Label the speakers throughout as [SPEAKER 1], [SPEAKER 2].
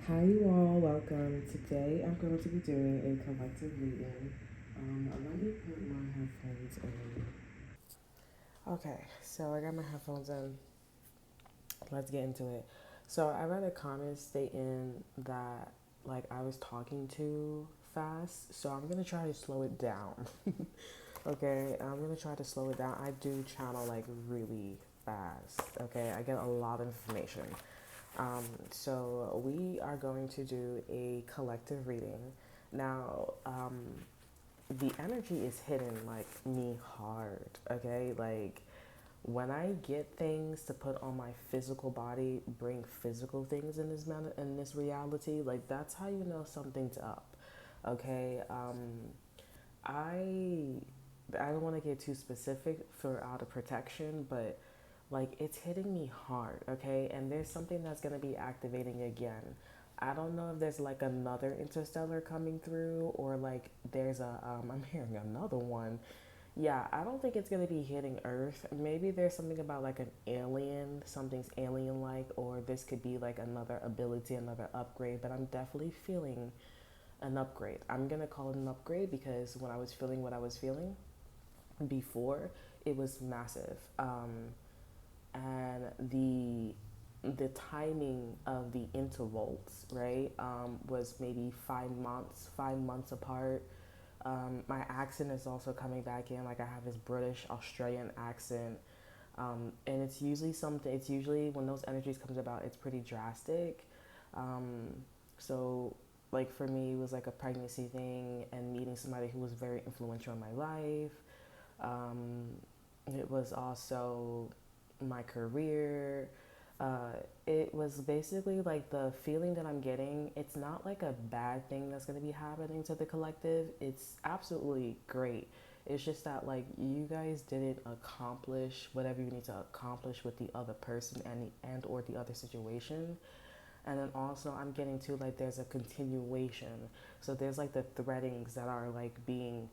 [SPEAKER 1] Hi, you all. Welcome. Today I'm going to be doing a collective reading. Let me put my headphones in. Okay, so I got my headphones in. Let's get into it. So I read a comment stating that like I was talking too fast, so I'm gonna try to slow it down. Okay, I'm gonna try to slow it down. I do channel like really fast. Okay, I get a lot of information. So we are going to do a collective reading. Now, the energy is hitting like me hard, okay? Like when I get things to put on my physical body, bring physical things in this in this reality, like that's how you know something's up. Okay? I I don't want to get too specific for out of protection, but like it's hitting me hard, okay? And there's something that's going to be activating again. I don't know if there's like another interstellar coming through or like there's a I'm hearing another one. Yeah, I don't think it's going to be hitting Earth. Maybe there's something about like an alien, something's alien like, or this could be like another ability, another upgrade, but I'm definitely feeling an upgrade. I'm going to call it an upgrade because when I was feeling what I was feeling before, it was massive. And the timing of the intervals, right, was maybe 5 months, 5 months apart. My accent is also coming back in. Like I have this British Australian accent, and it's usually something. It's usually when those energies comes about, it's pretty drastic. Um, so like for me, it was like a pregnancy thing and meeting somebody who was very influential in my life. Um, it was also my career. Uh, it was basically like the feeling that I'm getting. It's not like a bad thing that's going to be happening to the collective. It's absolutely great. It's just that like you guys didn't accomplish whatever you need to accomplish with the other person and or the other situation. And then also I'm getting to like there's a continuation. So there's like the threadings that are like being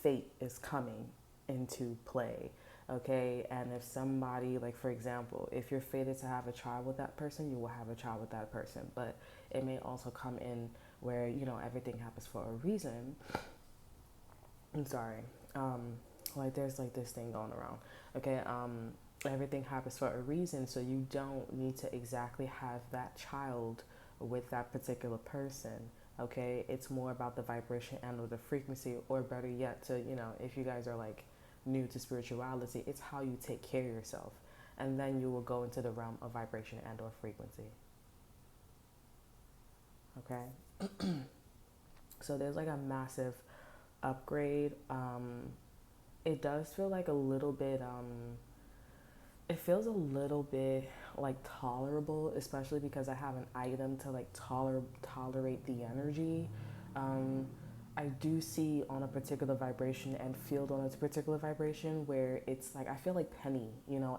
[SPEAKER 1] fate is coming into play. Okay, and if somebody, like for example, if you're fated to have a child with that person, you will have a child with that person. But it may also come in where everything happens for a reason. I'm sorry. Um, like there's like this thing going around. Okay, everything happens for a reason, so you don't need to exactly have that child with that particular person. Okay, it's more about the vibration and or the frequency, or better yet, to if you guys are like new to spirituality, it's how you take care of yourself, and then you will go into the realm of vibration and or frequency. Okay, so there's like a massive upgrade. It does feel like a little bit it feels a little bit like tolerable, especially because I have an item to like tolerate the energy. um, I do see on a particular vibration and field on a particular vibration where it's like I feel like Penny,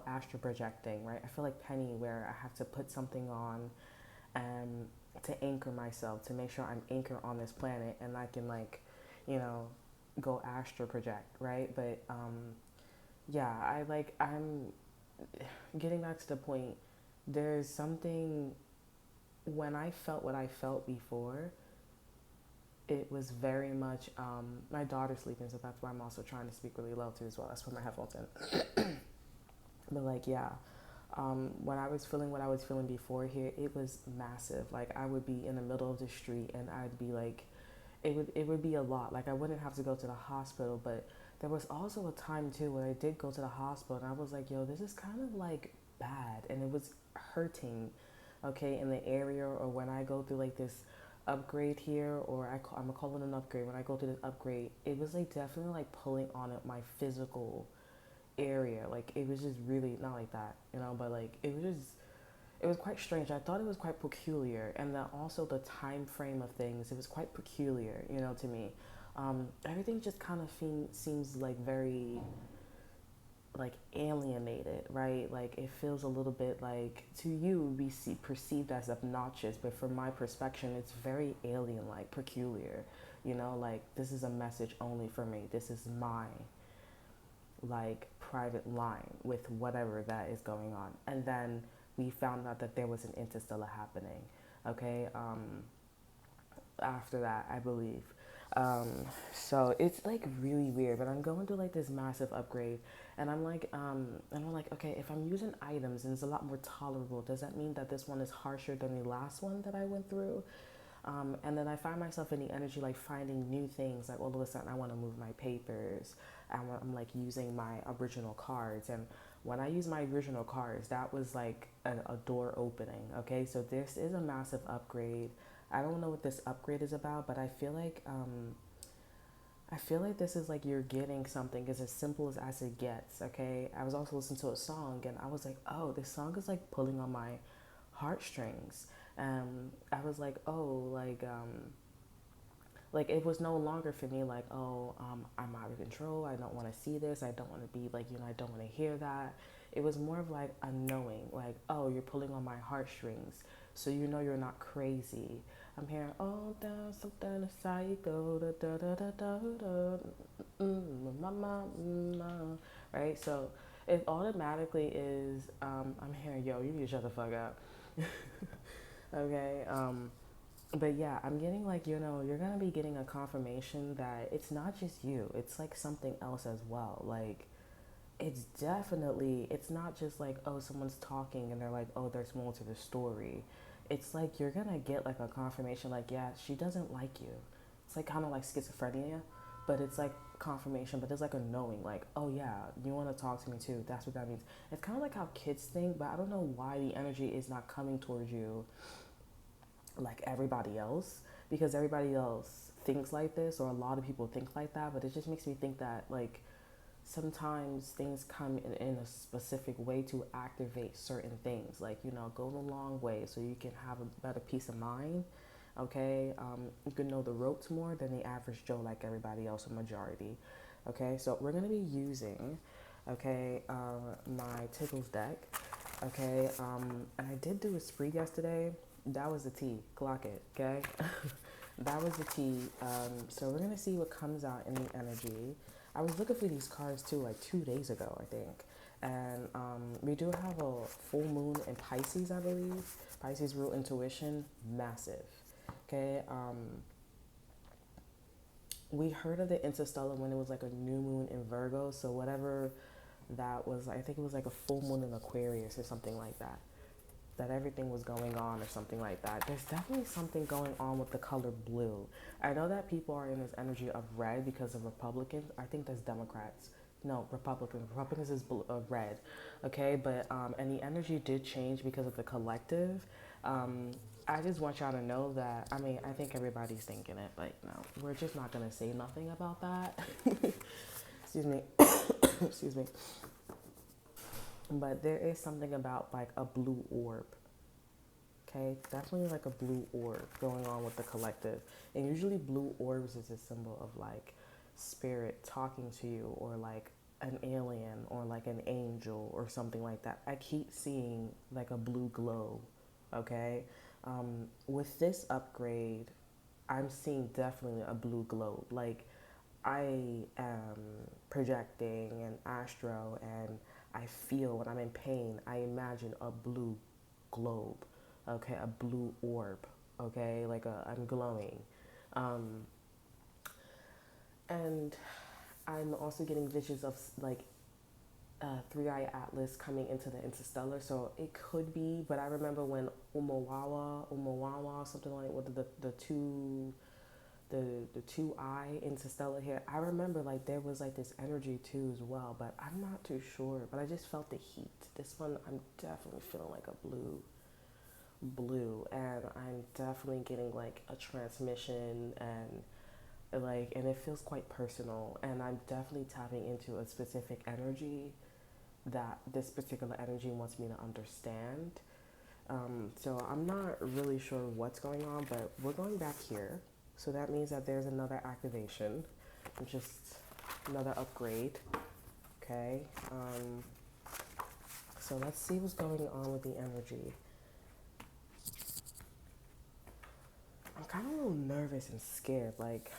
[SPEAKER 1] astral projecting, right? I feel like Penny where I have to put something on and to anchor myself, to make sure I'm anchored on this planet and I can like, you know, go astral project, right? But yeah, I'm getting back to the point. There's something when I felt what I felt before, it was very much my daughter's sleeping, so that's why I'm also trying to speak really low too as well. That's why my headphones in. But like yeah, when I was feeling what I was feeling before here, it was massive. Like I would be in the middle of the street and I'd be like, it would be a lot. Like I wouldn't have to go to the hospital, but there was also a time too when I did go to the hospital and I was like, yo, this is kind of like bad, and it was hurting, okay, in the area. Or when I go through like this upgrade here, or I'm gonna call it an upgrade. When I go through this upgrade, it was like definitely like pulling on it my physical area. Like it was just really not like that, but like it was quite strange. I thought it was quite peculiar, and then also the time frame of things. It was quite peculiar, to me. Everything just kind of seems like very like alienated, right? Like it feels a little bit like to you we see perceived as obnoxious, but from my perspective, it's very alien, like peculiar. Like this is a message only for me. This is my like private line with whatever that is going on. And then we found out that there was an interstellar happening. Okay, after that, I believe. Um, so it's like really weird, but I'm going through like this massive upgrade, and I'm like, okay, if I'm using items and it's a lot more tolerable, does that mean that this one is harsher than the last one that I went through? And then I find myself in the energy like finding new things. Like all of a sudden, I want to move my papers. I'm like using my original cards, and when I use my original cards, that was like a door opening. Okay, so this is a massive upgrade. I don't know what this upgrade is about, but I feel like this is like you're getting something as simple as it gets. Okay, I was also listening to a song, and I was like, oh, this song is like pulling on my heartstrings. I was like, oh, like it was no longer for me like, oh, I'm out of control. I don't want to see this. I don't want to be like, I don't want to hear that. It was more of like a knowing, like, oh, you're pulling on my heartstrings, so you're not crazy. I'm hearing, oh, there's something inside you go, da da da da da da, right? So it automatically is. I'm hearing, yo, you need to shut the fuck up. Okay. But yeah, I'm getting like, you're gonna be getting a confirmation that it's not just you, it's like something else as well. Like, it's not just like, oh, someone's talking and they're like, oh, there's more to the story. It's like you're gonna get like a confirmation, like, yeah, she doesn't like you. It's like kind of like schizophrenia, but it's like confirmation, but there's like a knowing, like, oh, yeah, you wanna talk to me too. That's what that means. It's kind of like how kids think, but I don't know why the energy is not coming towards you like everybody else, because everybody else thinks like this, or a lot of people think like that, but it just makes me think that like sometimes things come in a specific way to activate certain things, like, go the long way so you can have a better peace of mind. Okay, you can know the ropes more than the average Joe, like everybody else, a majority. Okay, so we're going to be using, okay, my Tickles deck. Okay, and I did do a spree yesterday. That was the T. Clock it, okay? That was the T. So we're gonna see what comes out in the energy. I was looking for these cards too, like 2 days ago, I think. And we do have a full moon in Pisces, I believe. Pisces root intuition, massive. Okay. We heard of the Interstellar when it was like a new moon in Virgo. So whatever that was, I think it was like a full moon in Aquarius or something like that. That everything was going on or something like that. There's definitely something going on with the color blue. I know that people are in this energy of red because of Republicans. I think that's Democrats. No, Republicans. Republicans is red. Okay, but and the energy did change because of the collective. Um, I just want y'all to know that. I mean, I think everybody's thinking it, but no, we're just not gonna say nothing about that. Excuse me. Excuse me. But there is something about like a blue orb. Okay, definitely like a blue orb going on with the collective. And usually blue orbs is a symbol of like spirit talking to you, or like an alien, or like an angel or something like that. I keep seeing like a blue glow. Okay, with this upgrade, I'm seeing definitely a blue globe. Like, I am projecting an astro, and I feel when I'm in pain, I imagine a blue globe, okay, a blue orb, okay, like I'm glowing. Um, and I'm also getting visions of like Three Eye Atlas coming into the Interstellar, so it could be. But I remember when Umawawa, something like what the two eye Interstellar here. I remember like there was like this energy too as well, but I'm not too sure. But I just felt the heat. This one I'm definitely feeling like a blue, and I'm definitely getting like a transmission, and it feels quite personal, and I'm definitely tapping into a specific energy that this particular energy wants me to understand. So I'm not really sure what's going on, but we're going back here. So that means that there's another activation, just another upgrade. Okay. So let's see what's going on with the energy. I'm kind of a little nervous and scared, like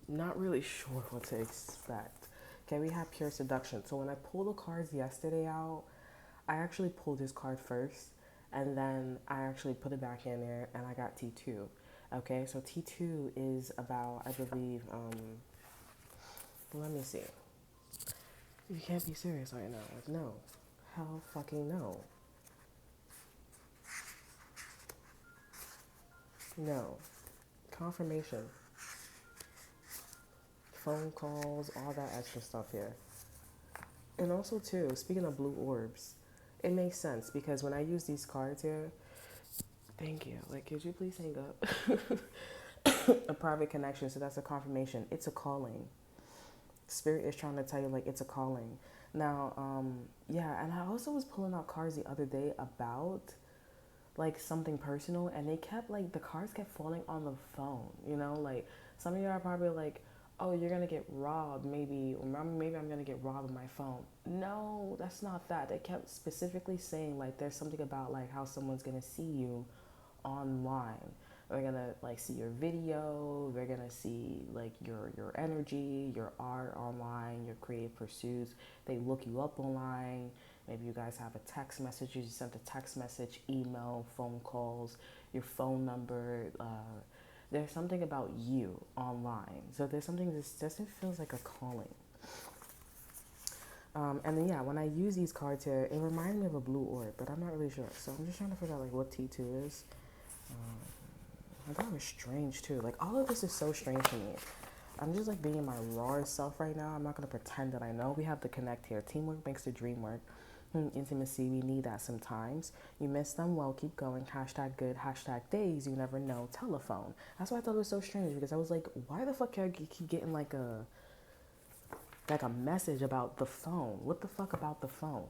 [SPEAKER 1] not really sure what to expect. Okay, we have pure seduction. So when I pulled the cards yesterday out, I actually pulled this card first, and then I actually put it back in there and I got T2. Okay, so T2 is about, I believe, let me see. You can't be serious right now. Like, no. Hell fucking no. No. Confirmation. Phone calls, all that extra stuff here. And also, too, speaking of blue orbs, it makes sense because when I use these cards here, thank you. Like, could you please hang up? A private connection, so that's a confirmation. It's a calling. Spirit is trying to tell you, like, it's a calling. Now, yeah, and I also was pulling out cards the other day about, like, something personal, and they kept, like, the cards kept falling on the phone, you know? Like, some of you are probably like, oh, you're gonna get robbed, maybe, or maybe I'm gonna get robbed of my phone. No, that's not that. They kept specifically saying, like, there's something about, like, how someone's gonna see you online. They're gonna, like, see your video, they're gonna see, like, your energy, your art online, your creative pursuits. They look you up online. Maybe you guys have a text message, you sent a text message, email, phone calls, your phone number. There's something about you online. So there's something that just feels like a calling. And then, yeah, when I use these cards here, it reminds me of a blue orb, but I'm not really sure. So I'm just trying to figure out, like, what T2 is. That was strange, too. Like, all of this is so strange to me. I'm just, like, being my raw self right now. I'm not going to pretend that I know. We have to connect here. Teamwork makes the dream work. Intimacy, we need that sometimes. You miss them, well, keep going. Hashtag good, hashtag days, you never know. Telephone. That's why I thought it was so strange, because I was like, why the fuck can I keep getting like a message about the phone? What the fuck about the phone?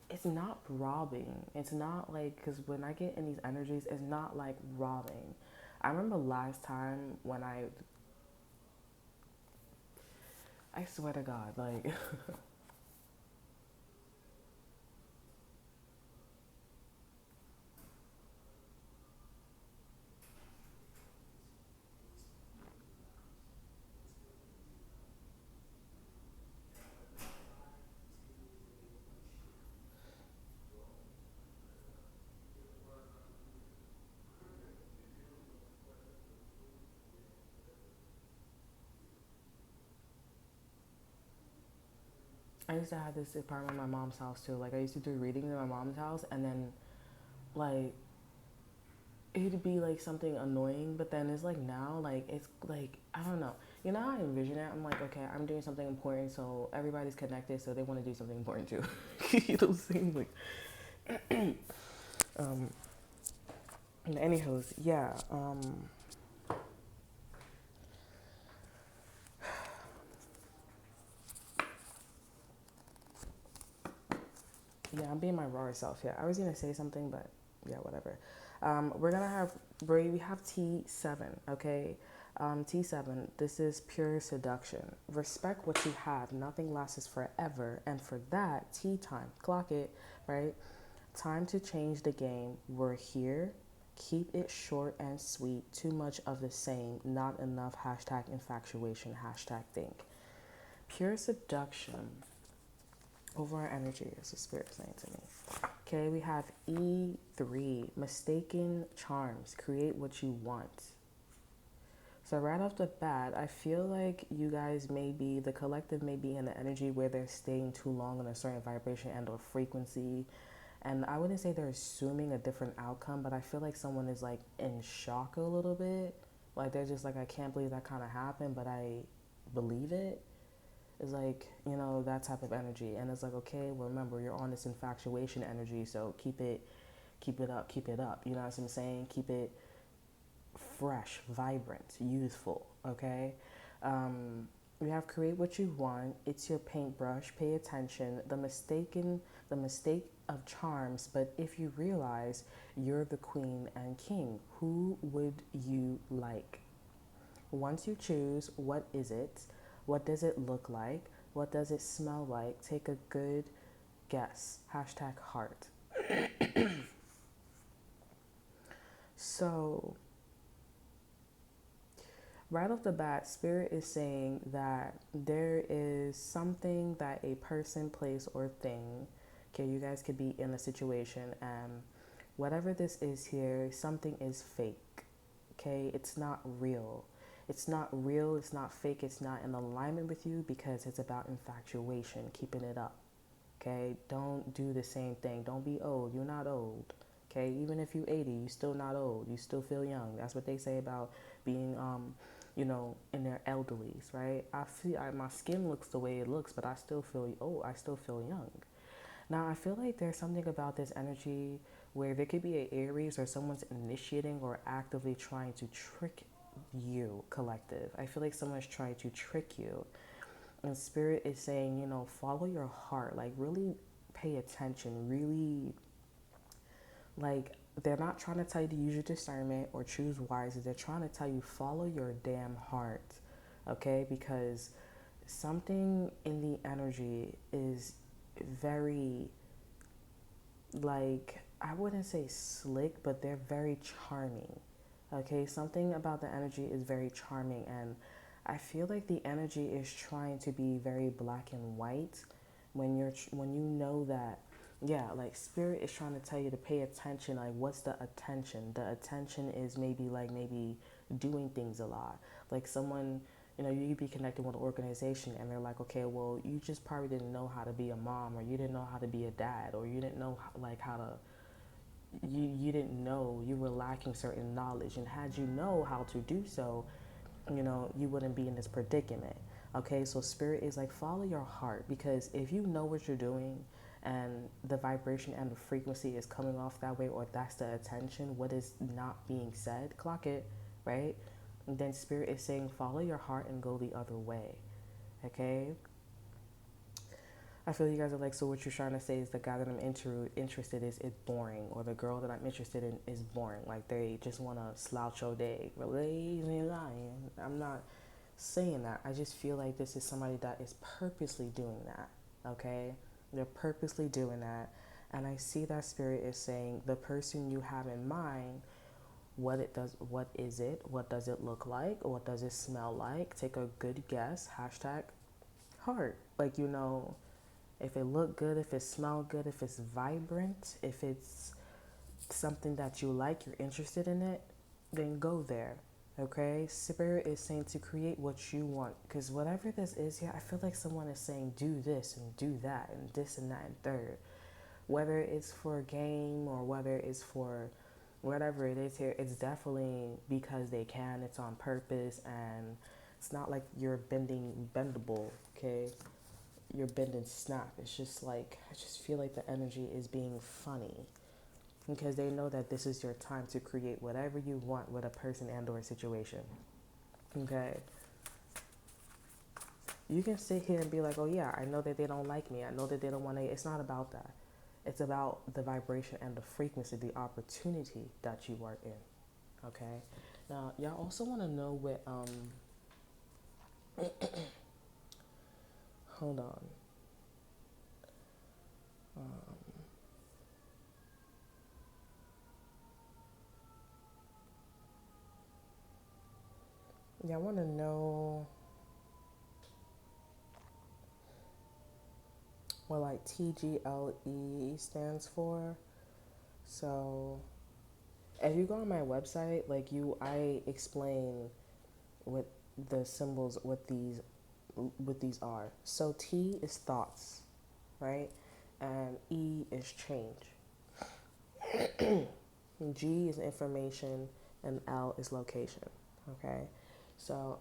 [SPEAKER 1] It's not robbing. It's not like, because when I get in these energies, it's not like robbing. I remember last time when I swear to God, like, I used to have this apartment at my mom's house too. Like, I used to do readings at my mom's house, and then, like, it'd be like something annoying, but then it's like now, like, it's like, I don't know. You know how I envision it? I'm like, okay, I'm doing something important, so everybody's connected, so they want to do something important too. You know what I'm saying? Like, um, anyhows, yeah, yeah, I'm being my raw self. Yeah, I was gonna say something, but yeah, whatever. We're gonna have we have T7, okay? T7. This is pure seduction. Respect what you have. Nothing lasts forever, and for that, tea time. Clock it, right? Time to change the game. We're here. Keep it short and sweet. Too much of the same. Not enough. Hashtag infatuation. Hashtag think. Pure seduction over our energy, as the spirit saying to me. Okay, we have E3, mistaken charms. Create what you want. So right off the bat, I feel like you guys the collective may be in the energy where they're staying too long on a certain vibration and or frequency. And I wouldn't say they're assuming a different outcome, but I feel like someone is like in shock a little bit. Like they're just like, I can't believe that kind of happened, but I believe it. It's like, you know, that type of energy. And it's like, okay, well, remember, you're on this infatuation energy, so keep it up, keep it up. You know what I'm saying? Keep it fresh, vibrant, youthful, okay? We have create what you want. It's your paintbrush. Pay attention. The mistake of charms. But if you realize you're the queen and king, who would you like? Once you choose, what is it? What does it look like? What does it smell like? Take a good guess. Hashtag heart. So, right off the bat, Spirit is saying that there is something that a person, place, or thing, okay, you guys could be in a situation and whatever this is here, something is fake. Okay? It's not real. It's not real, it's not fake, it's not in alignment with you because it's about infatuation, keeping it up. Okay? Don't do the same thing. Don't be old. You're not old. Okay? Even if you're 80, you're still not old. You still feel young. That's what they say about being in their elderlies, right? My skin looks the way it looks, but I still feel old. I still feel young. Now, I feel like there's something about this energy where there could be an Aries or someone's initiating or actively trying to trick you, collective. I feel like someone's trying to trick you. And Spirit is saying, follow your heart. Like, really pay attention. Really, like, they're not trying to tell you to use your discernment or choose wisely. They're trying to tell you, follow your damn heart. Okay? Because something in the energy is very, like, I wouldn't say slick, but they're very charming. Okay, something about the energy is very charming, and I feel like the energy is trying to be very black and white when you know that, yeah, like spirit is trying to tell you to pay attention. Like, what's the attention? The attention is maybe doing things a lot. Like someone, you could be connected with an organization and they're like, okay, well, you just probably didn't know how to be a mom, or you didn't know how to be a dad, or you didn't know like how to you didn't know, you were lacking certain knowledge, and had you know how to do so, you wouldn't be in this predicament. Okay, so spirit is like, follow your heart, because if you know what you're doing and the vibration and the frequency is coming off that way, or that's the attention, what is not being said, clock it, right? And then spirit is saying, follow your heart and go the other way. Okay, I feel you guys are like, so what you're trying to say is the guy that I'm interested is boring, or the girl that I'm interested in is boring. Like, they just want to slouch your day. Lazy lying. I'm not saying that. I just feel like this is somebody that is purposely doing that. Okay? They're purposely doing that. And I see that spirit is saying, the person you have in mind, what is it? What does it look like? What does it smell like? Take a good guess. Hashtag heart. Like, if it look good, if it smell good, if it's vibrant, if it's something that you like, you're interested in it, then go there. Okay? Spirit is saying to create what you want. Because whatever this is here, I feel like someone is saying do this and do that and this and that and third. Whether it's for a game or whether it's for whatever it is here, it's definitely because they can. It's on purpose, and it's not like you're bendable, okay? Your bend and snap. It's just like, I just feel like the energy is being funny, because they know that this is your time to create whatever you want with a person and or a situation. Okay? You can sit here and be like, oh yeah, I know that they don't like me. I know that they don't want to. It's not about that. It's about the vibration and the frequency, the opportunity that you are in. Okay? Now, y'all also want to know what, hold on. Y'all want to know what like TGLE stands for. So if you go on my website, I explain what the symbols, what these are. So T is thoughts, right? And E is change. G is information, and L is location. Okay, so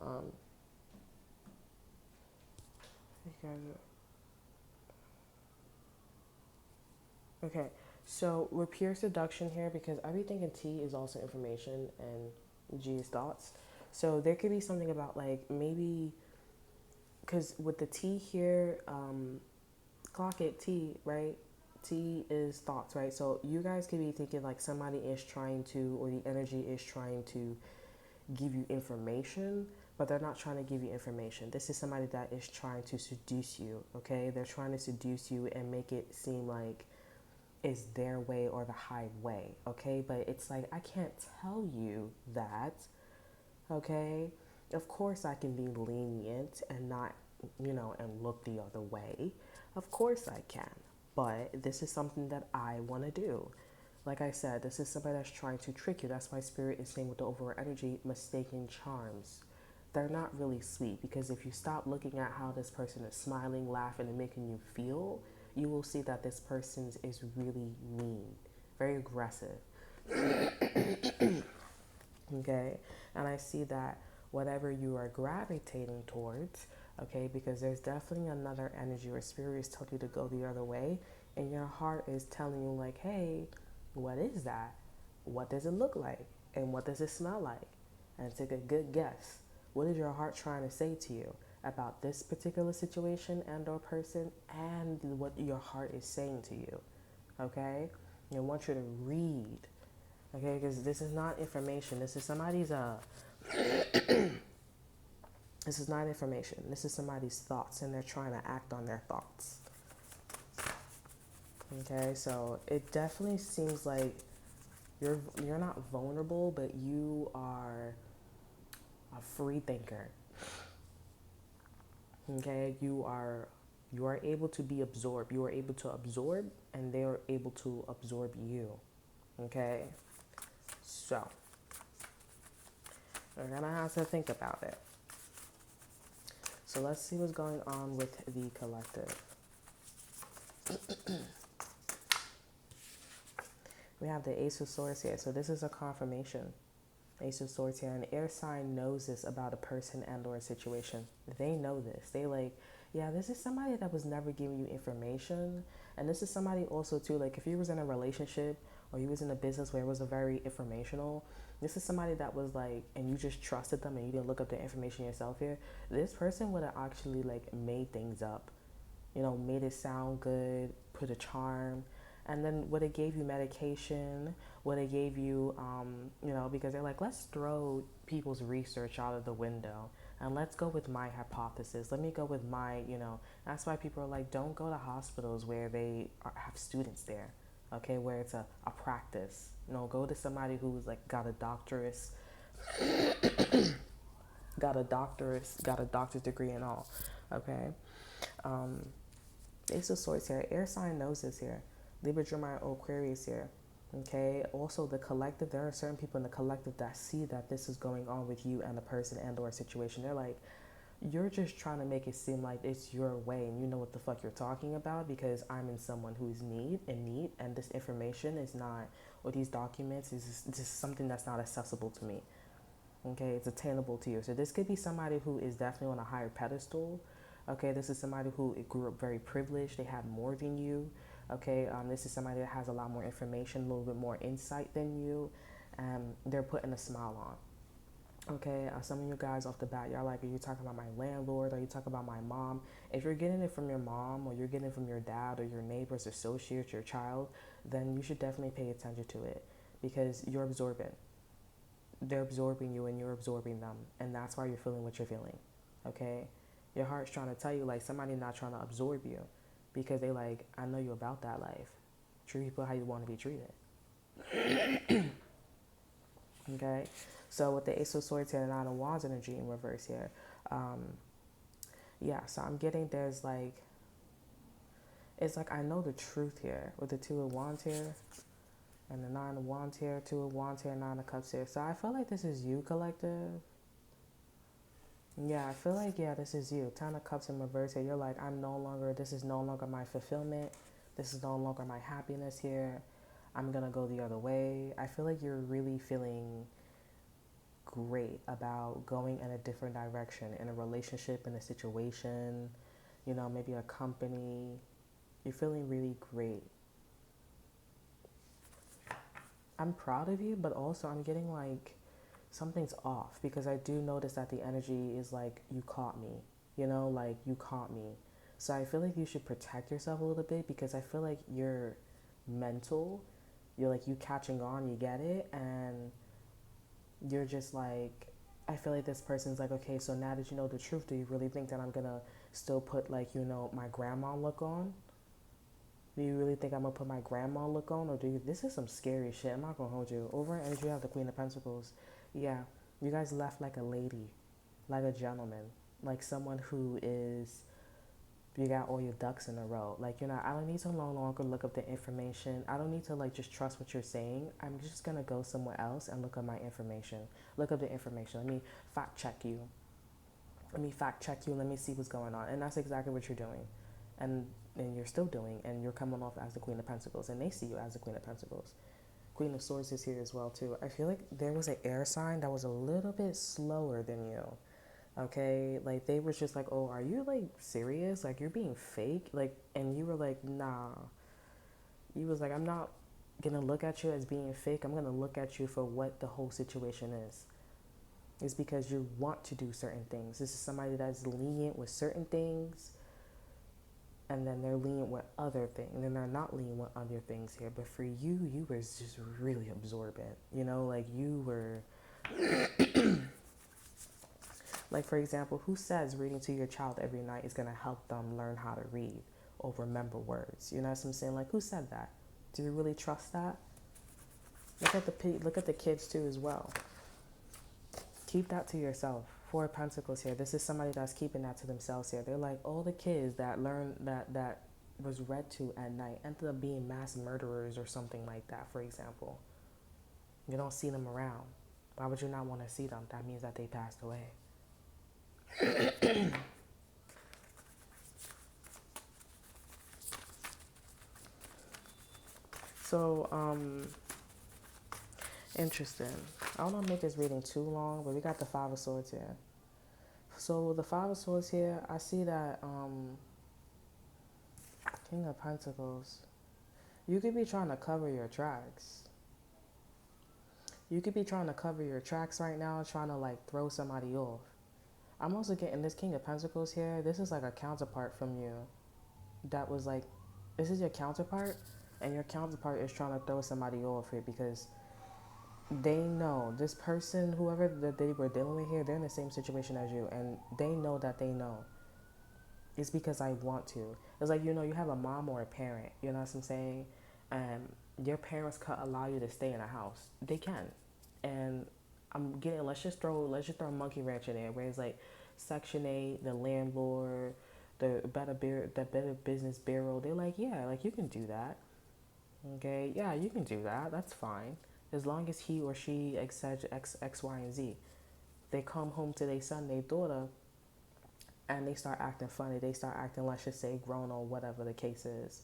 [SPEAKER 1] okay, so we're pure seduction here, because I be thinking T is also information and G is thoughts. So there could be something about like maybe, because with the T here, clock it, T, right? T is thoughts, right? So you guys could be thinking like somebody is trying to, or the energy is trying to give you information, but they're not trying to give you information. This is somebody that is trying to seduce you, okay? They're trying to seduce you and make it seem like it's their way or the highway, okay? But it's like, I can't tell you that, okay? Of course I can be lenient and not, and look the other way. Of course I can. But this is something that I want to do. Like I said, this is somebody that's trying to trick you. That's why Spirit is saying with the overall energy, mistaken charms. They're not really sweet, because if you stop looking at how this person is smiling, laughing, and making you feel, you will see that this person is really mean, very aggressive. Okay, and I see that whatever you are gravitating towards, okay, because there's definitely another energy where Spirit is telling you to go the other way, and your heart is telling you, like, hey, what is that? What does it look like? And what does it smell like? And take a good guess. What is your heart trying to say to you about this particular situation and or person, and what your heart is saying to you? Okay? I want you to read. Okay, because this is not information. This is somebody's this is not information. This is somebody's thoughts, and they're trying to act on their thoughts. Okay, so it definitely seems like you're not vulnerable, but you are a free thinker. Okay, you are able to be absorbed. You are able to absorb, and they are able to absorb you. Okay, so we're gonna have to think about it. So let's see what's going on with the collective. We have the Ace of Swords here. So this is a confirmation. Ace of Swords here. An air sign knows this about a person and or a situation. They know this. They like, yeah, this is somebody that was never giving you information. And this is somebody also too, like if you was in a relationship or you was in a business where it was a very informational, this is somebody that was like, and you just trusted them and you didn't look up the information yourself here. This person would have actually like made things up, you know, made it sound good, put a charm, and then what it gave you medication, what it gave you, you know, because they're like, let's throw people's research out of the window and let's go with my hypothesis. Let me go with my, you know, that's why people are like, don't go to hospitals where they have students there, okay, where it's a practice. You know, go to somebody who's like got a doctorate, got a doctor's degree and all, okay. Ace of Swords here. Air sign knows this here. Libra, Gemini, Aquarius here. Okay. Also, the collective. There are certain people in the collective that see that this is going on with you and the person and or situation. They're like, you're just trying to make it seem like it's your way and you know what the fuck you're talking about because I'm in someone who's need, and this information is not, or these documents is just something that's not accessible to me. Okay, it's attainable to you. So this could be somebody who is definitely on a higher pedestal. Okay, this is somebody who grew up very privileged. They have more than you. Okay, this is somebody that has a lot more information, a little bit more insight than you, and they're putting a smile on. Okay, some of you guys off the bat, y'all like, are you talking about my landlord? Are you talking about my mom? If you're getting it from your mom or you're getting it from your dad or your neighbors, associates, your child, then you should definitely pay attention to it because you're absorbent. They're absorbing you and you're absorbing them, and that's why you're feeling what you're feeling. Okay, your heart's trying to tell you like somebody not trying to absorb you because they like, I know you about that life. Treat people how you want to be treated. Okay, so with the Ace of Swords here and Nine of Wands energy in reverse here, yeah, so I'm getting there's like, it's like I know the truth here with the Two of Wands here and the Nine of Wands here, Two of Wands here, Nine of Cups here. So I feel like this is you, collective. Yeah, I feel like, yeah, this is you. Ten of Cups in reverse here. You're like, this is no longer my fulfillment. This is no longer my happiness here. I'm going to go the other way. I feel like you're really feeling great about going in a different direction in a relationship, in a situation, you know, maybe a company. You're feeling really great. I'm proud of you, but also I'm getting like something's off because I do notice that the energy is like, you caught me, you know, like you caught me. So I feel like you should protect yourself a little bit because I feel like you're mental. You're like, you catching on, you get it, and you're just like, I feel like this person's like, okay, so now that you know the truth, do you really think that I'm gonna still put like, you know, my grandma look on? Do you really think I'm gonna put my grandma look on, or do you? This is some scary shit. I'm not gonna hold you. Over in energy, you have the Queen of Pentacles. Yeah, you guys left like a lady, like a gentleman, like someone who is You got all your ducks in a row. Like, you know, I don't need to no longer look up the information. I don't need to like just trust what you're saying. I'm just gonna go somewhere else and look up my information. Look up the information. Let me fact check you. Let me fact check you. Let me see what's going on. And that's exactly what you're doing. And you're still doing, and you're coming off as the Queen of Pentacles, and they see you as the Queen of Pentacles. Queen of Swords is here as well too. I feel like there was an air sign that was a little bit slower than you. Okay, like they were just like, oh, are you like serious? Like you're being fake? Like, and you were like, nah. You was like, I'm not gonna look at you as being fake. I'm gonna look at you for what the whole situation is. It's because you want to do certain things. This is somebody that's lenient with certain things, and then they're lenient with other things, and then they're not lenient with other things here. But for you, you were just really absorbent. You know, like you were. Like, for example, who says reading to your child every night is going to help them learn how to read or remember words? You know what I'm saying? Like, who said that? Do you really trust that? Look at the kids, too, as well. Keep that to yourself. Four of Pentacles here. This is somebody that's keeping that to themselves here. They're like, all the kids that learn that was read to at night ended up being mass murderers or something like that, for example. You don't see them around. Why would you not want to see them? That means that they passed away. So, interesting. I don't want to make this reading too long, but we got the Five of Swords here. So the Five of Swords here, I see that King of Pentacles. You could be trying to cover your tracks. You could be trying to cover your tracks right now, trying to like throw somebody off. I'm also getting this King of Pentacles here. This is like a counterpart from you. That was like, this is your counterpart, and your counterpart is trying to throw somebody off here because they know this person, whoever that they were dealing with here, they're in the same situation as you, and they know that they know. It's because I want to. It's like, you know, you have a mom or a parent, you know what I'm saying? And your parents could allow you to stay in a house. They can. And I'm getting, let's just throw a monkey wrench in there where it's like Section 8, the landlord, the Better Business Bureau. They're like, yeah, like you can do that. Okay, yeah, you can do that. That's fine. As long as he or she X, Y, and Z. They come home to their son, their daughter, and they start acting funny. They start acting, let's just say, grown or whatever the case is.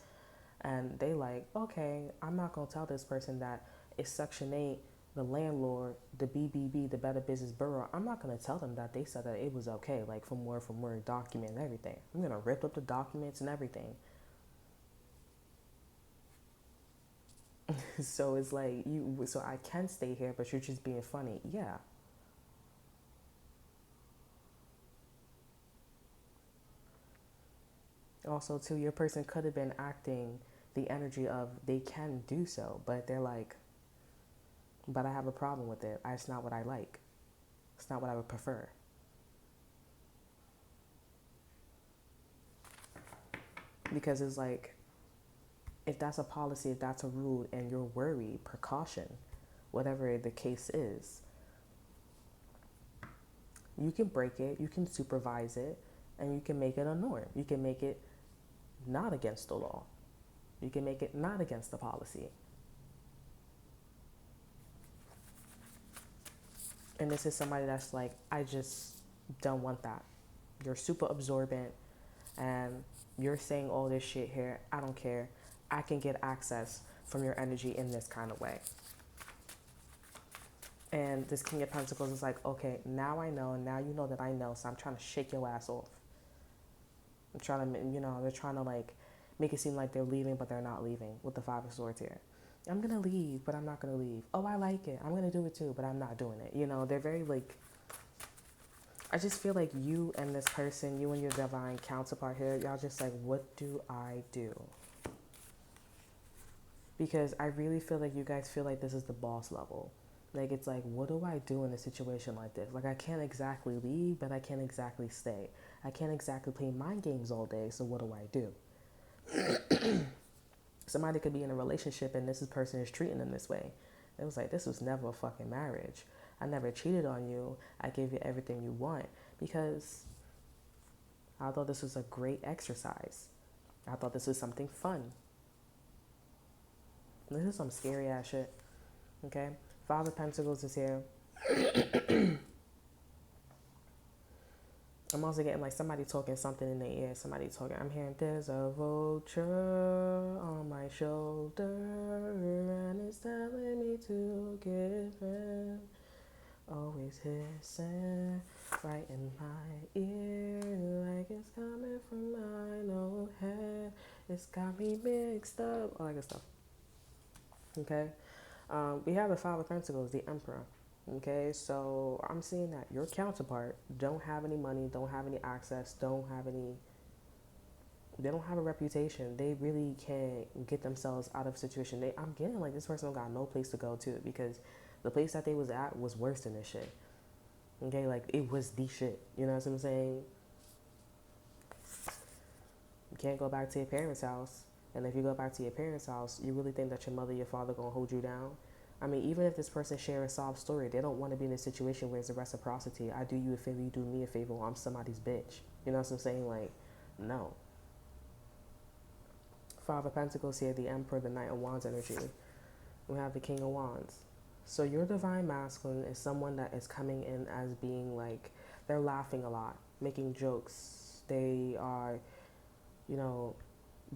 [SPEAKER 1] And they like, okay, I'm not going to tell this person that it's Section 8, the landlord, the BBB, the Better Business Bureau. I'm not going to tell them that they said that it was okay, like from word, document and everything. I'm going to rip up the documents and everything. So it's like, so I can stay here, but you're just being funny. Yeah. Also, too, your person could have been acting the energy of they can do so, but they're like, but I have a problem with it. It's not what I like. It's not what I would prefer. Because it's like, if that's a policy, if that's a rule, and you're worried, precaution, whatever the case is, you can break it, you can supervise it, and you can make it a norm. You can make it not against the law. You can make it not against the policy. And this is somebody that's like, I just don't want that. You're super absorbent, and you're saying all this shit here. I don't care. I can get access from your energy in this kind of way. And this King of Pentacles is like, okay, now I know, now you know that I know, so I'm trying to shake your ass off. I'm trying to, you know, they're trying to like make it seem like they're leaving, but they're not leaving with the Five of Swords here. I'm going to leave, but I'm not going to leave. Oh, I like it. I'm going to do it too, but I'm not doing it. You know, they're very like, I just feel like you and this person, you and your divine counterpart here, y'all just like, what do I do? Because I really feel like you guys feel like this is the boss level. Like, it's like, what do I do in a situation like this? Like, I can't exactly leave, but I can't exactly stay. I can't exactly play mind games all day, so what do I do? Somebody could be in a relationship and this person is treating them this way. It was like, this was never a fucking marriage. I never cheated on you. I gave you everything you want. Because I thought this was a great exercise. I thought this was something fun. This is some scary ass shit. Okay? Five of Pentacles is here. I'm also getting like somebody talking something in their ear. Somebody talking. I'm hearing there's a vulture on my shoulder and it's telling me to give in. Always hissing right in my ear like it's coming from my own head. It's got me mixed up. All that good stuff. Okay? We have the Five of Pentacles, the Emperor. Okay, so I'm seeing that your counterpart don't have any money, don't have any access, they don't have a reputation. They really can't get themselves out of a situation. I'm getting like this person don't got no place to go to because the place that they was at was worse than this shit. Okay, like it was the shit. You know what I'm saying? You can't go back to your parents' house. And if you go back to your parents' house, you really think that your mother, your father gonna hold you down? I mean, even if this person shares a sob story, they don't want to be in a situation where it's a reciprocity. I do you a favor, you do me a favor, or I'm somebody's bitch. You know what I'm saying? Like, no. Five of Pentacles here, the Emperor, the Knight of Wands energy. We have the King of Wands. So your divine masculine is someone that is coming in as being like, they're laughing a lot, making jokes. They are, you know,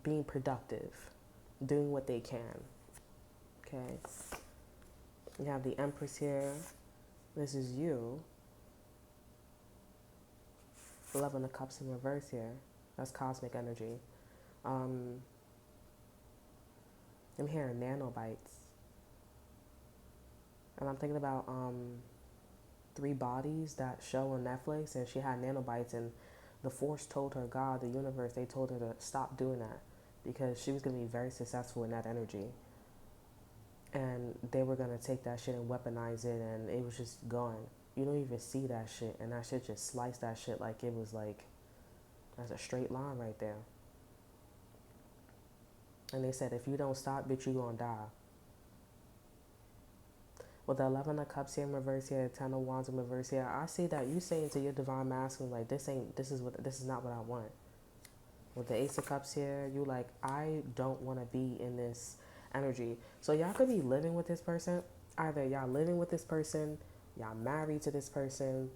[SPEAKER 1] being productive, doing what they can. Okay. You have the Empress here. This is you. 11 of Cups in reverse here. That's cosmic energy. I'm hearing nanobites. And I'm thinking about Three Bodies, that show on Netflix, and she had nanobites, and the Force told her, God, the universe, they told her to stop doing that because she was going to be very successful in that energy. And they were going to take that shit and weaponize it, and it was just gone. You don't even see that shit, and that shit just sliced that shit like it was like, that's a straight line right there. And they said, if you don't stop, bitch, you gonna die. With the 11 of Cups here in reverse here, 10 of Wands in reverse here, I see that you saying to your divine masculine, like, this is not what I want. With the Ace of Cups here, you like, I don't want to be in this energy. So y'all could be living with this person. Either y'all living with this person, y'all married to this person,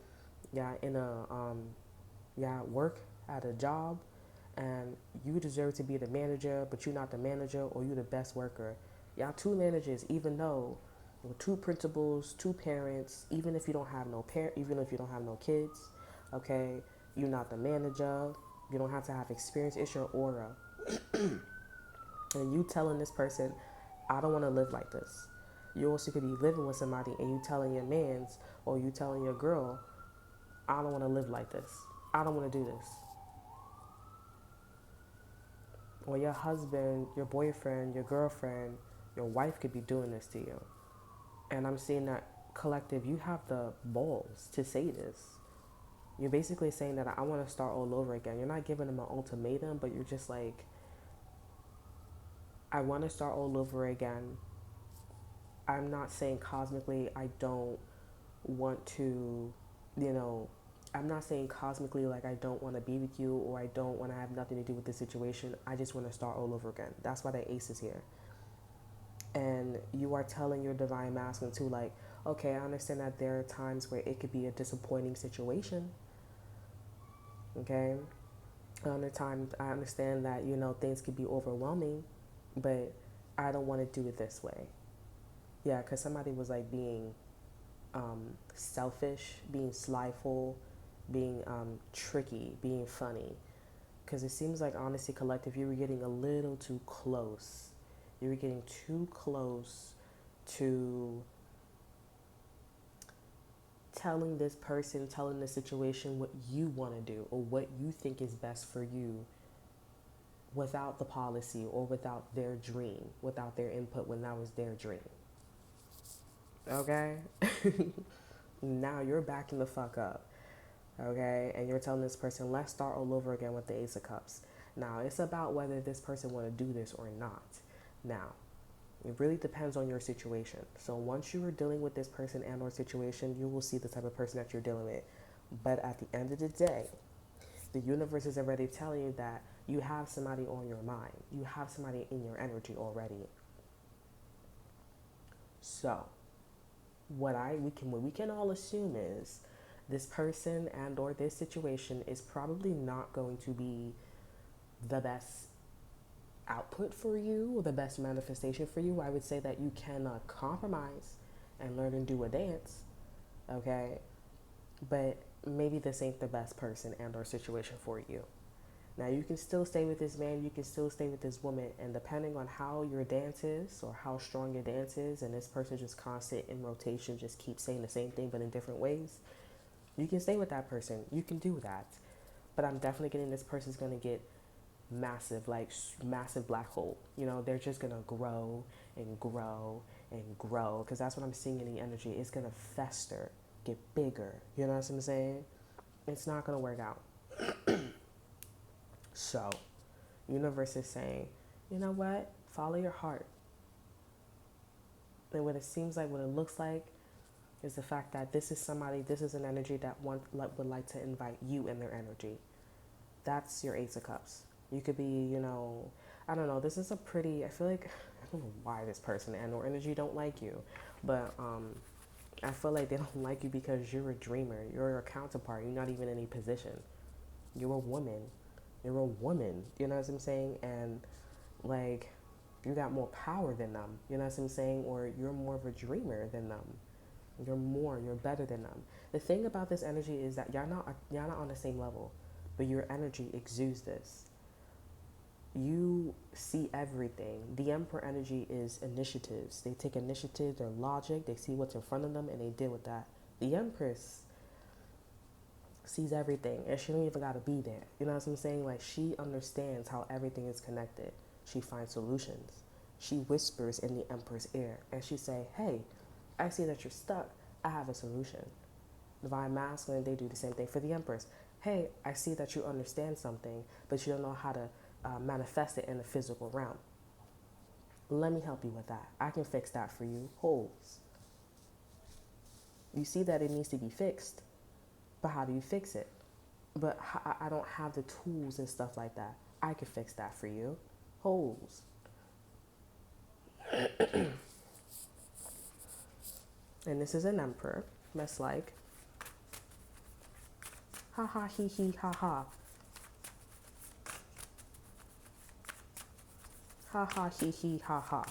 [SPEAKER 1] y'all in y'all work at a job, and you deserve to be the manager, but you're not the manager, or you the best worker. Y'all two managers, even though with two principals, two parents, even if you don't have no kids, okay, you're not the manager. You don't have to have experience. It's your aura. And you telling this person, I don't want to live like this. You also could be living with somebody and you telling your mans or you telling your girl, I don't want to live like this. I don't want to do this. Or your husband, your boyfriend, your girlfriend, your wife could be doing this to you. And I'm seeing that collective, you have the balls to say this. You're basically saying that I want to start all over again. You're not giving them an ultimatum, but you're just like, I want to start all over again. I'm not saying cosmically I don't want to, I'm not saying cosmically like I don't want to be with you or I don't want to have nothing to do with this situation. I just want to start all over again. That's why the Ace is here. And you are telling your divine masculine too, like, okay, I understand that there are times where it could be a disappointing situation. Okay? Other times I understand that, things could be overwhelming, but I don't want to do it this way. Yeah, because somebody was like being selfish, being slyful, being tricky, being funny. Because it seems like, honestly, collective, you were getting a little too close. You were getting too close to telling this person, telling the situation what you want to do or what you think is best for you without the policy or without their dream, without their input when that was their dream. Okay? Now you're backing the fuck up. Okay? And you're telling this person, let's start all over again with the Ace of Cups. Now, it's about whether this person want to do this or not. Now, it really depends on your situation. So once you are dealing with this person and or situation, you will see the type of person that you're dealing with. But at the end of the day, The universe is already telling you that you have somebody on your mind. You have somebody in your energy already. So, what we can all assume is this person and or this situation is probably not going to be the best output for you or the best manifestation for you. I would say that you can compromise and learn and do a dance, okay? But maybe this ain't the best person and or situation for you. Now you can still stay with this man, you can still stay with this woman, and depending on how your dance is or how strong your dance is, and this person just constant in rotation, just keeps saying the same thing but in different ways, you can stay with that person. You can do that. But I'm definitely getting this person's gonna get massive, like massive black hole. You know, they're just gonna grow and grow and grow, because that's what I'm seeing in the energy. It's gonna fester, get bigger. You know what I'm saying? It's not gonna work out. So, universe is saying, you know what? Follow your heart. And what it seems like, what it looks like, is the fact that this is somebody, this is an energy that would like to invite you in their energy. That's your Ace of Cups. You could be, you know, I don't know. This is a pretty, I feel like, I don't know why this person and or energy don't like you. But I feel like they don't like you because you're a dreamer. You're a counterpart. You're not even in any position. You're a woman. You're a woman, you know what I'm saying? And like, you got more power than them, you know what I'm saying? Or you're more of a dreamer than them. You're better than them. The thing about this energy is that y'all not on the same level, but your energy exudes this. You see everything. The Emperor energy is initiatives. They take initiative, their logic, they see what's in front of them and they deal with that. The Empress sees everything and she don't even gotta be there. You know what I'm saying? Like, she understands how everything is connected. She finds solutions. She whispers in the Emperor's ear and she say, hey, I see that you're stuck. I have a solution. Divine Masculine, they do the same thing for the Empress. Hey, I see that you understand something, but you don't know how to manifest it in the physical realm. Let me help you with that. I can fix that for you. Holes. You see that it needs to be fixed. But how do you fix it? But I don't have the tools and stuff like that. I can fix that for you. Holes. And this is an Emperor. That's like, ha ha he he ha ha. Ha ha he he ha ha.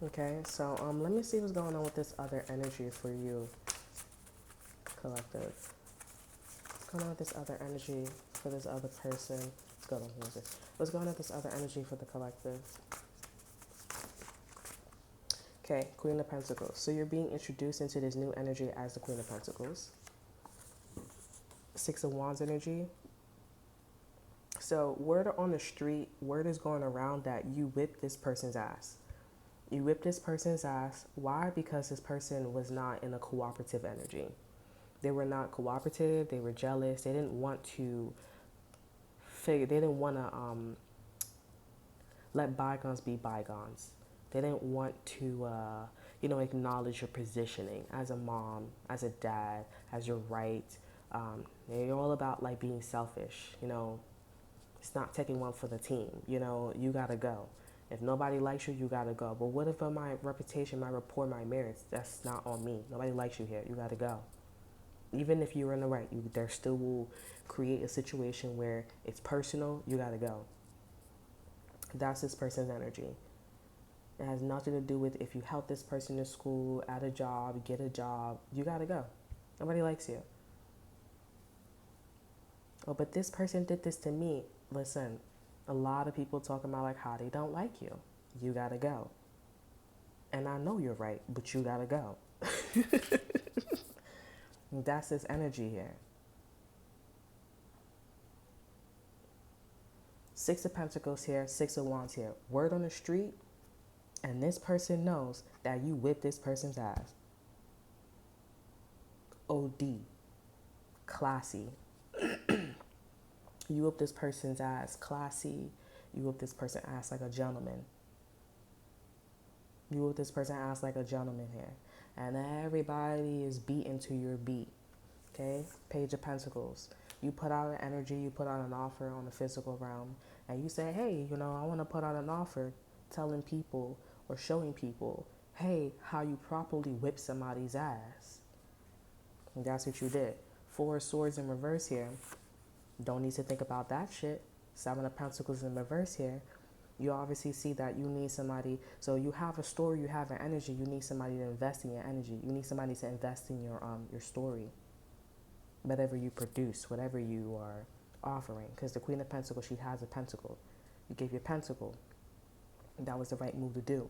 [SPEAKER 1] Okay, so let me see what's going on with this other energy for you, collective. What's going on with this other energy for this other person? Let's go to what's going on with this other energy for the collective? Okay, Queen of Pentacles. So you're being introduced into this new energy as the Queen of Pentacles. Six of Wands energy. So word on the street, word is going around that you whipped this person's ass. You whipped this person's ass. Why? Because this person was not in a cooperative energy. They were not cooperative. They were jealous. They didn't want to they didn't want to let bygones be bygones. They didn't want to, acknowledge your positioning as a mom, as a dad, as your right. They're all about like being selfish. You know, it's not taking one for the team. You know, you gotta go. If nobody likes you, you gotta go. But what if my reputation, my rapport, my merits, that's not on me. Nobody likes you here. You gotta go. Even if you're in the right, there still will create a situation where it's personal. You gotta go. That's this person's energy. It has nothing to do with if you help this person in school, at a job, get a job. You gotta go. Nobody likes you. Oh, but this person did this to me. Listen. A lot of people talking about like how they don't like you. You gotta go. And I know you're right, but you gotta go. That's this energy here. Six of Pentacles here, Six of Wands here. Word on the street, and this person knows that you whipped this person's ass. OD. Classy. You whip this person's ass classy. You whip this person's ass like a gentleman. You whip this person's ass like a gentleman here. And everybody is beating to your beat. Okay, Page of Pentacles. You put out an energy, you put out an offer on the physical realm, and you say, hey, I want to put out an offer telling people or showing people, hey, how you properly whip somebody's ass. And that's what you did. Four of Swords in reverse here. Don't need to think about that shit. Seven of Pentacles in reverse here. You obviously see that you need somebody. So you have a story, you have an energy. You need somebody to invest in your energy. You need somebody to invest in your story. Whatever you produce, whatever you are offering. Because the Queen of Pentacles, she has a pentacle. You gave your pentacle. That was the right move to do.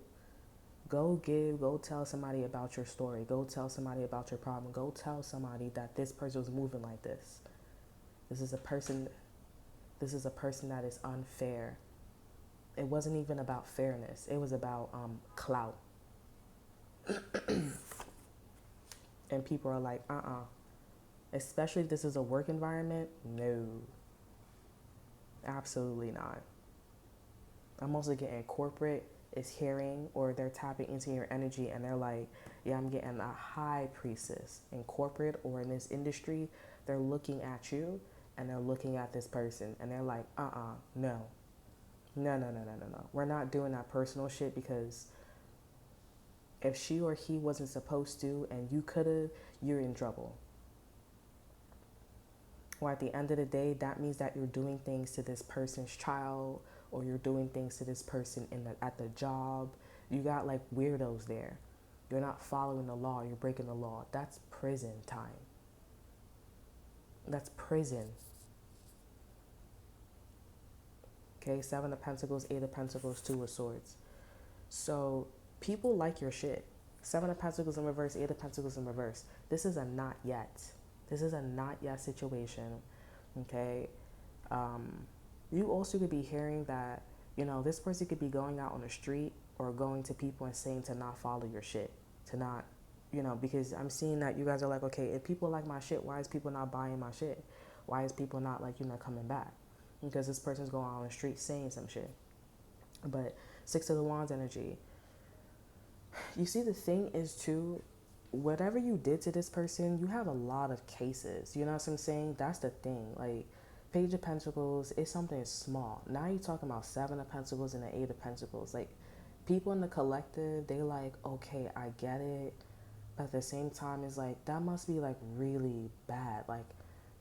[SPEAKER 1] Go tell somebody about your story. Go tell somebody about your problem. Go tell somebody that this person was moving like this. This is a person that is unfair. It wasn't even about fairness. It was about clout. And people are like, especially if this is a work environment, no. Absolutely not. I'm also getting corporate is hearing, or they're tapping into your energy and they're like, yeah, I'm getting a high priestess in corporate or in this industry. They're looking at you and they're looking at this person and they're like, no. We're not doing that personal shit, because if she or he wasn't supposed to and you could have, you're in trouble. Or at the end of the day, that means that you're doing things to this person's child, or you're doing things to this person at the job. You got like weirdos there. You're not following the law. You're breaking the law. That's prison time. That's prison. Okay, Seven of Pentacles, Eight of Pentacles, Two of Swords. So people like your shit. Seven of Pentacles in reverse, Eight of Pentacles in reverse. This is a not yet. This is a not yet situation. Okay. You also could be hearing that, this person could be going out on the street or going to people and saying to not follow your shit, to not, because I'm seeing that you guys are like, okay, if people like my shit, why is people not buying my shit? Why is people not like, coming back? Because this person's going out on the street saying some shit. But Six of the Wands energy. You see, the thing is too, whatever you did to this person, you have a lot of cases. You know what I'm saying? That's the thing. Like, Page of Pentacles is something small. Now you're talking about Seven of Pentacles and the Eight of Pentacles. Like, people in the collective, they like, okay, I get it. But at the same time, it's like, that must be like really bad. Like,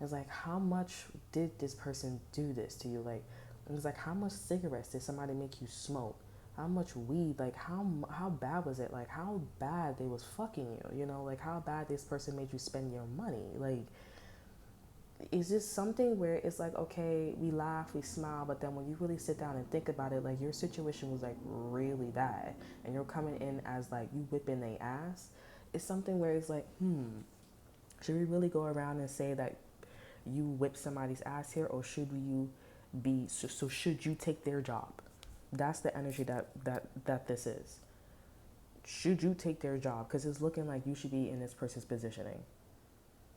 [SPEAKER 1] it's like, how much did this person do this to you? Like, it's like, how much cigarettes did somebody make you smoke? How much weed? Like, how bad was it? Like, how bad they was fucking you? Like, how bad this person made you spend your money? Like, is this something where it's like, okay, we laugh, we smile, but then when you really sit down and think about it, like, your situation was like really bad, and you're coming in as like you whipping their ass. It's something where it's like, should we really go around and say that you whip somebody's ass here, or should you be so should you take their job? That's the energy that this is. Should you take their job? Because it's looking like you should be in this person's positioning.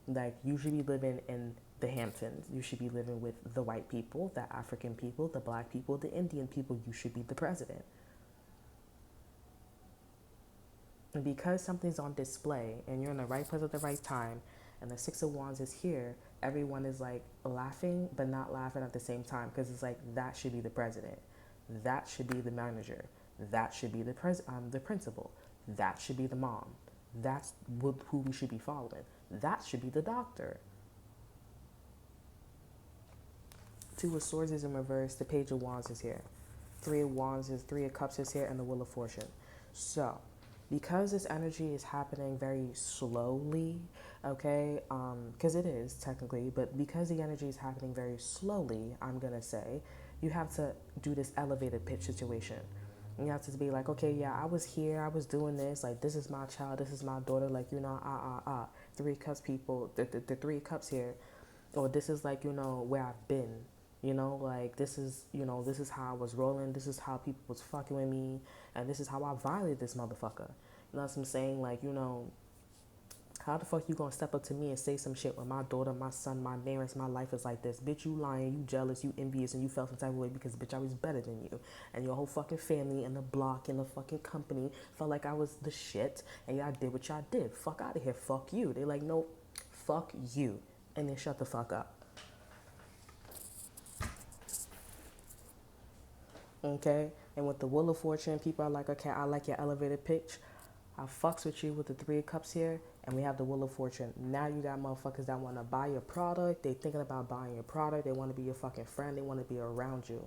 [SPEAKER 1] Like, you should be living in the Hamptons. You should be living with the white people, the African people, the black people, the Indian people. You should be the president. And because something's on display and you're in the right place at the right time, and the Six of Wands is here, everyone is like laughing, but not laughing at the same time, because it's like, that should be the president. That should be the manager. That should be the principal. That should be the mom. That's who we should be following. That should be the doctor. Two of Swords is in reverse. The Page of Wands is here. Three of Cups is here, and the Wheel of Fortune. So, because this energy is happening very slowly, okay, because it is technically, but because the energy is happening very slowly, I'm gonna say, you have to do this elevated pitch situation. You have to be like, okay, yeah, I was here, I was doing this, like, this is my child, this is my daughter, like, Three Cups people, the Three Cups here, or this is like, where I've been, like, this is how I was rolling, this is how people was fucking with me, and this is how I violated this motherfucker. You know what I'm saying? Like, how the fuck you gonna step up to me and say some shit when my daughter, my son, my parents, my life is like this? Bitch, you lying, you jealous, you envious, and you felt some type of way because, bitch, I was better than you. And your whole fucking family and the block and the fucking company felt like I was the shit, and y'all did what y'all did. Fuck out of here, fuck you. They like, nope, fuck you, and then shut the fuck up. Okay? And with the Wheel of Fortune, people are like, okay, I like your elevator pitch. I fucks with you with the 3 of Cups here, and we have the Wheel of Fortune. Now you got motherfuckers that want to buy your product. They thinking about buying your product. They want to be your fucking friend. They want to be around you.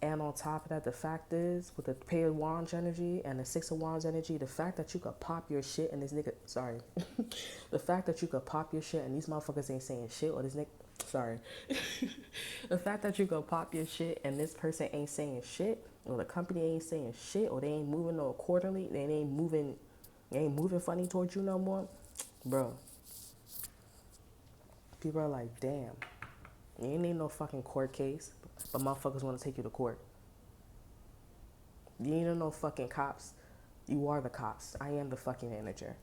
[SPEAKER 1] And on top of that, the fact is, with the Page of Wands energy and the 6 of Wands energy, the fact that you could pop your shit and this nigga, sorry, the fact that you could pop your shit and these motherfuckers ain't saying shit, or this nigga, sorry, the fact that you could pop your shit and this person ain't saying shit, or the company ain't saying shit, or they ain't moving no accordingly, they ain't moving funny towards you no more, bro. People are like, damn, you ain't need no fucking court case, but motherfuckers want to take you to court. You ain't no fucking cops. You are the cops. I am the fucking manager.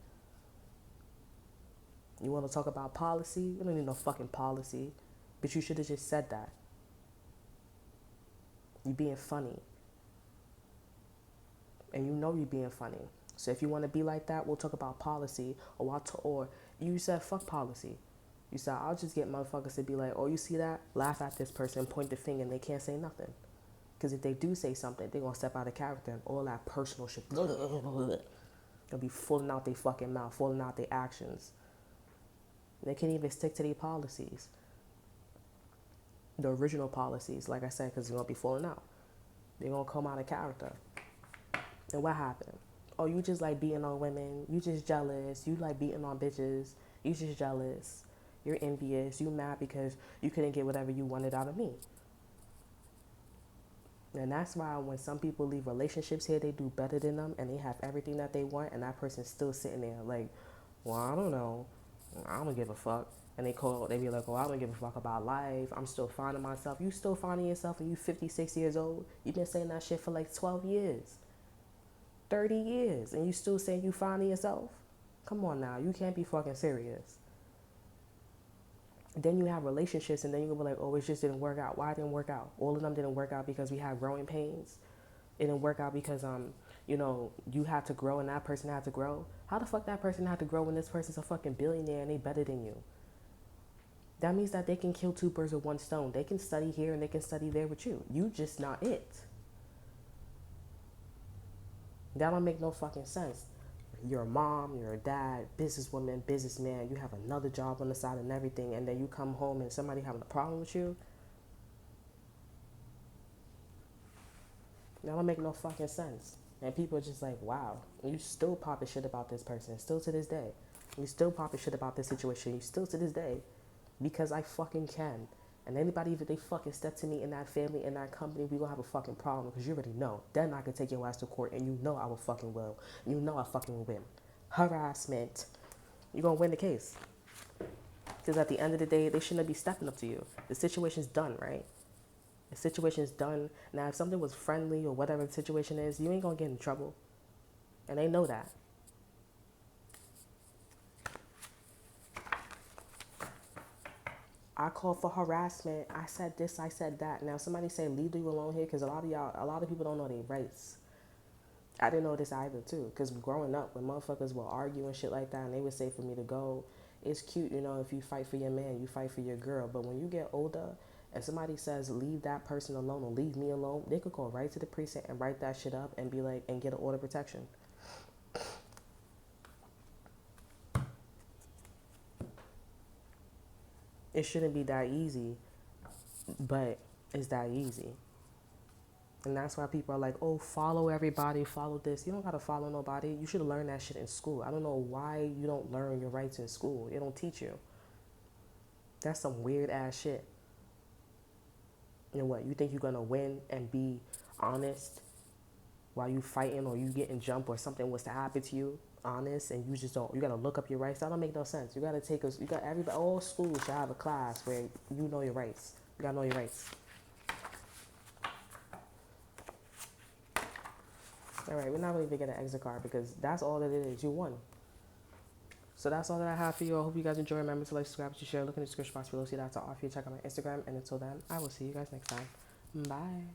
[SPEAKER 1] You want to talk about policy? You don't need no fucking policy. But you should have just said that. You being funny. And you know you being funny. So if you want to be like that, we'll talk about policy. Or you said fuck policy. You said I'll just get motherfuckers to be like, oh, you see that? Laugh at this person, point the finger, and they can't say nothing. Because if they do say something, they're going to step out of character and all that personal shit. They'll be falling out their fucking mouth, falling out their actions. They can't even stick to their policies. The original policies, like I said, because they're going to be falling out. They're going to come out of character. And what happened? Oh, you just like beating on women. You just jealous. You like beating on bitches. You just jealous. You're envious. You mad because you couldn't get whatever you wanted out of me. And that's why when some people leave relationships here, they do better than them and they have everything that they want, and that person's still sitting there like, well, I don't know. I don't give a fuck. And they be like, oh, I don't give a fuck about life. I'm still finding myself. You still finding yourself and you 56 years old? You've been saying that shit for like 12 years, 30 years, and you still saying you finding yourself? Come on now. You can't be fucking serious. Then you have relationships, and then you can be like, oh, it just didn't work out. Why it didn't work out? All of them didn't work out because we had growing pains. It didn't work out because, you had to grow and that person had to grow. How the fuck that person had to grow when this person's a fucking billionaire and they better than you? That means that they can kill 2 birds with 1 stone. They can study here and they can study there with you. You just not it. That don't make no fucking sense. You're a mom, you're a dad, businesswoman, businessman, you have another job on the side and everything, and then you come home and somebody having a problem with you? That don't make no fucking sense. And people are just like, wow, you still popping shit about this person, still to this day. You still popping shit about this situation, you still to this day. Because I fucking can. And anybody, if they fucking step to me in that family, in that company, we gonna have a fucking problem because you already know. Then I can take your ass to court and you know I will fucking will. You know I fucking will win. Harassment. You gonna win the case. Because at the end of the day, they shouldn't be stepping up to you. The situation's done, right? The situation's done. Now, if something was friendly or whatever the situation is, you ain't gonna get in trouble. And they know that. I called for harassment. I said this, I said that. Now, somebody say, leave you alone here, because a lot of people don't know their rights. I didn't know this either, too, because growing up, when motherfuckers will argue and shit like that, and they would say for me to go, it's cute, if you fight for your man, you fight for your girl. But when you get older, and somebody says, leave that person alone or leave me alone, they could go right to the precinct and write that shit up and be like, and get an order of protection. It shouldn't be that easy, but it's that easy. And that's why people are like, oh, follow everybody, follow this. You don't got to follow nobody. You should have learned that shit in school. I don't know why you don't learn your rights in school. They don't teach you. That's some weird ass shit. And what, you think you're going to win and be honest while you fighting or you getting jumped or something was to happen to you? Honest, and you just don't, you gotta look up your rights. That don't make no sense. You gotta everybody, all schools should have a class where you know your rights. You gotta know your rights. All right, we're not really get an exit card because that's all that it is. You won. So that's all that I have for you. I hope you guys enjoy. Remember to like, subscribe, to share. Look in the description box below. See that's all for you. Check out my Instagram. And until then, I will see you guys next time. Bye.